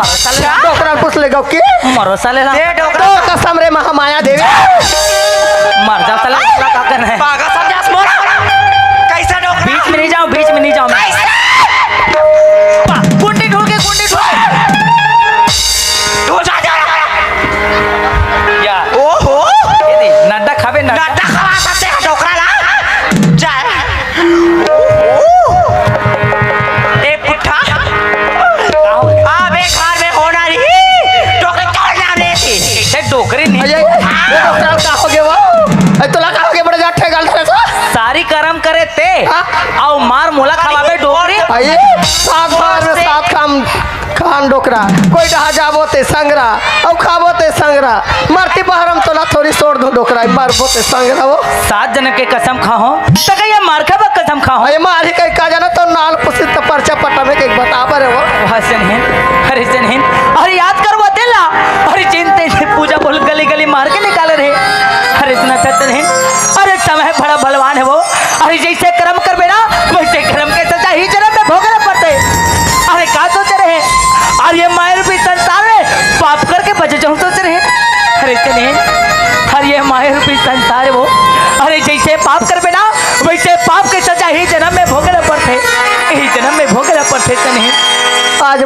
मरो साले डोकरा पूछ ले गो के मरो साले दे डोकरा तो कसम रे महामाया देवी मर जा साले का करना है पागल समझास मोर कैसा डोकरा बीच में नहीं जाऊं कुंडी ढूंढ के तू जा या ओहो ये दे नड्डा खावे नड्डा खवा सकते हैं डोकरा ला जा ए पुट्ठा अबे घर में होना नहीं डोकरे क्या नाम लेती कैसे डोकरी नहीं अजय ये डोकरा का हो गया वो तो लगा हो गया बड़ा जाठे गाल धरे सा सारी कर्म करे ते आओ मार मोला खवावे डोकरी आइए सात बार में सात खान डोकरा कोई डहा जाबो ते संगरा और खाबो ते संगरा मरती बहरम तोला थोड़ी छोड़ दो डोकरा मारबो ते संगरा वो 7 जन के कसम खाओ तो कहिए मार खा कसम खाओ अरे मार ही कहीं का जाना तो नाल पुसित तो पर्चा पट्टा में कहीं बता पर वो हसन है अरे याद कर वो दिला अरे चिंते पूजा बोल गली गली मार के निकाले रहे अरे इतना सत्य है अरे समय बड़ा बलवान है वो अरे जैसे कर्म कर बेना वैसे कर्म के सजा ही जन्म में भोगना पड़ते अरे क्या सोच रहे और ये मायर भी संसार में पाप करके बच जाऊं सोच रहे अरे चले अरे ये मायर भी संसार है वो अरे जैसे पाप कर बेना वैसे पाप के सजा ही जन्म में भोगना पड़ते चने आज